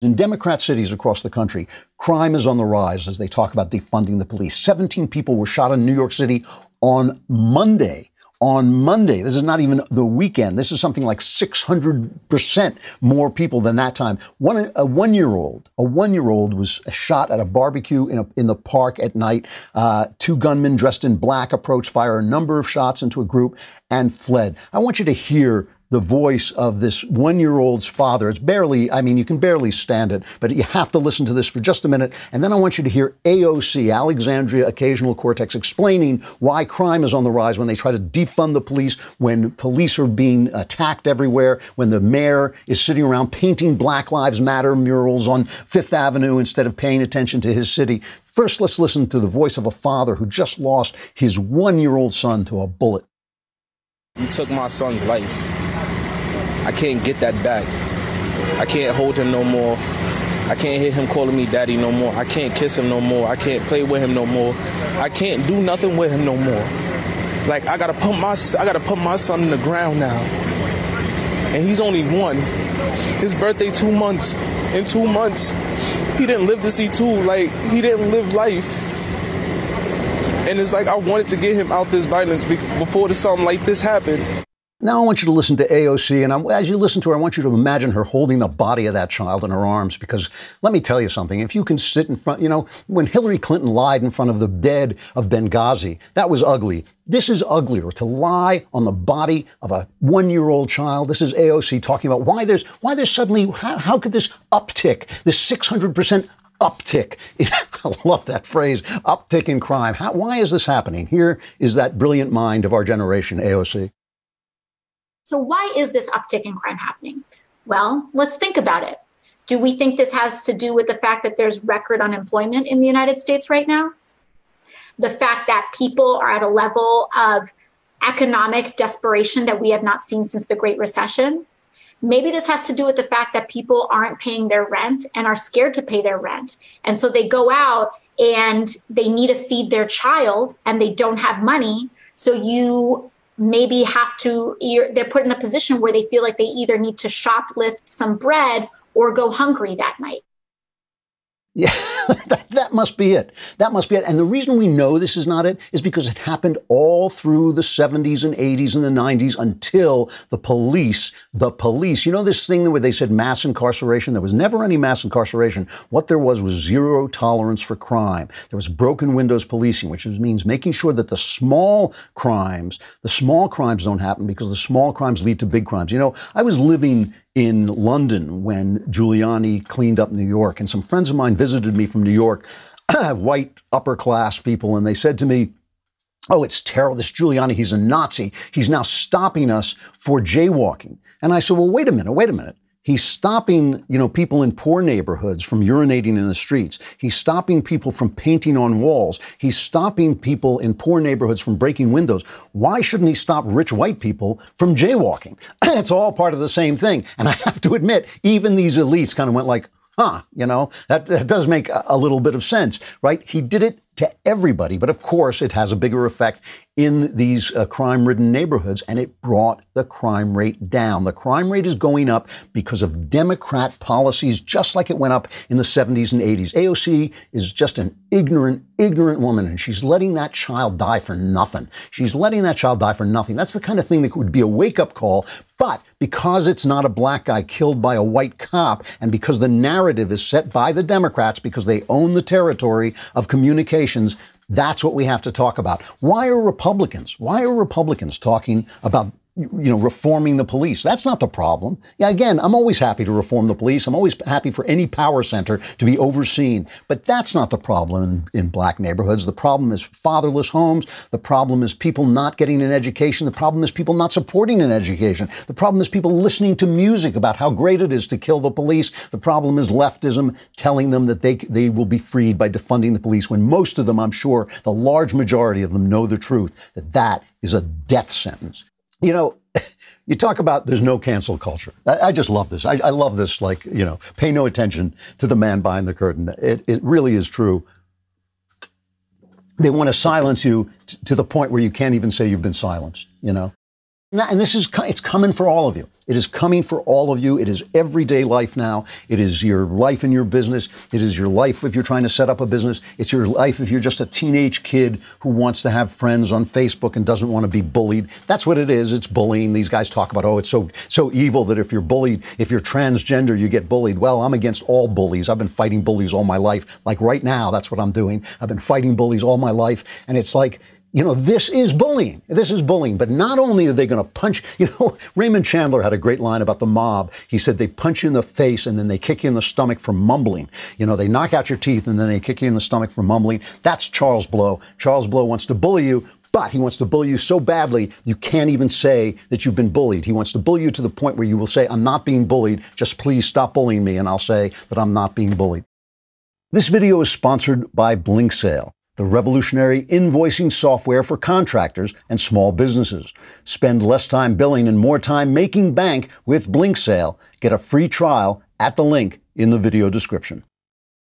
In Democrat cities across the country, crime is on the rise as they talk about defunding the police. 17 people were shot in New York City on Monday. On Monday, this is not even the weekend. This is something like 600% more people than that time. A one-year-old was shot at a barbecue in the park at night. Two gunmen dressed in black approached, fired a number of shots into a group and fled. I want you to hear the voice of this one-year-old's father. It's barely, I mean, you can barely stand it, but you have to listen to this for just a minute. And then I want you to hear AOC, Alexandria Ocasio-Cortez, explaining why crime is on the rise when they try to defund the police, when police are being attacked everywhere, when the mayor is sitting around painting Black Lives Matter murals on Fifth Avenue instead of paying attention to his city. First, let's listen to the voice of a father who just lost his one-year-old son to a bullet. You took my son's life. I can't get that back. I can't hold him no more. I can't hear him calling me daddy no more. I can't kiss him no more. I can't play with him no more. I can't do nothing with him no more. Like, I gotta put my son in the ground now. And he's only one. His birthday 2 months. In 2 months, he didn't live to see two. Like, he didn't live life. And it's like, I wanted to get him out this violence before something like this happened. Now I want you to listen to AOC, and as you listen to her, I want you to imagine her holding the body of that child in her arms, because let me tell you something. If you can sit in front, when Hillary Clinton lied in front of the dead of Benghazi, that was ugly. This is uglier, to lie on the body of a one-year-old child. This is AOC talking about why there's suddenly, how could this uptick, this 600% uptick? I love that phrase, uptick in crime. Why is this happening? Here is that brilliant mind of our generation, AOC. So why is this uptick in crime happening? Well, let's think about it. Do we think this has to do with the fact that there's record unemployment in the United States right now? The fact that people are at a level of economic desperation that we have not seen since the Great Recession? Maybe this has to do with the fact that people aren't paying their rent and are scared to pay their rent. And so they go out and they need to feed their child and they don't have money. So you maybe they're put in a position where they feel like they either need to shoplift some bread or go hungry that night. Yeah, that must be it. That must be it. And the reason we know this is not it is because it happened all through the 70s and 80s and the 90s until the police, this thing where they said mass incarceration. There was never any mass incarceration. What there was zero tolerance for crime. There was broken windows policing, which means making sure that the small crimes don't happen, because the small crimes lead to big crimes. I was living in London when Giuliani cleaned up New York, and some friends of mine visited me from New York, white upper class people, and they said to me, "Oh, it's terrible. This Giuliani, he's a Nazi. He's now stopping us for jaywalking." And I said, well, wait a minute. He's stopping, people in poor neighborhoods from urinating in the streets. He's stopping people from painting on walls. He's stopping people in poor neighborhoods from breaking windows. Why shouldn't he stop rich white people from jaywalking? It's all part of the same thing. And I have to admit, even these elites kind of went like, that does make a little bit of sense, right? He did it to everybody. But of course, it has a bigger effect in these crime-ridden neighborhoods, and it brought the crime rate down. The crime rate is going up because of Democrat policies, just like it went up in the 70s and 80s. AOC is just an ignorant woman, and she's letting that child die for nothing. That's the kind of thing that would be a wake-up call. But because it's not a black guy killed by a white cop, and because the narrative is set by the Democrats because they own the territory of communications, that's what we have to talk about. Why are Republicans talking about reforming the police? That's not the problem. Yeah, again, I'm always happy to reform the police. I'm always happy for any power center to be overseen. But that's not the problem in black neighborhoods. The problem is fatherless homes. The problem is people not getting an education. The problem is people not supporting an education. The problem is people listening to music about how great it is to kill the police. The problem is leftism telling them that they will be freed by defunding the police, when most of them, I'm sure, the large majority of them know the truth, that is a death sentence. You talk about there's no cancel culture. I just love this. I love this, pay no attention to the man behind the curtain. It really is true. They want to silence you to the point where you can't even say you've been silenced, And this is, it's coming for all of you. It is coming for all of you. It is everyday life now. It is your life in your business. It is your life if you're trying to set up a business. It's your life if you're just a teenage kid who wants to have friends on Facebook and doesn't want to be bullied. That's what it is. It's bullying. These guys talk about, oh, it's so evil that if you're bullied, if you're transgender, you get bullied. Well, I'm against all bullies. I've been fighting bullies all my life. Like right now, that's what I'm doing. I've been fighting bullies all my life. And it's like, you know, this is bullying. This is bullying. But not only are they going to punch, you know, Raymond Chandler had a great line about the mob. He said they punch you in the face and then they kick you in the stomach for mumbling. You know, they knock out your teeth and then they kick you in the stomach for mumbling. That's Charles Blow. Charles Blow wants to bully you, but he wants to bully you so badly you can't even say that you've been bullied. He wants to bully you to the point where you will say, I'm not being bullied. Just please stop bullying me. And I'll say that I'm not being bullied. This video is sponsored by BlinkSale, the revolutionary invoicing software for contractors and small businesses. Spend less time billing and more time making bank with BlinkSale. Get a free trial at the link in the video description.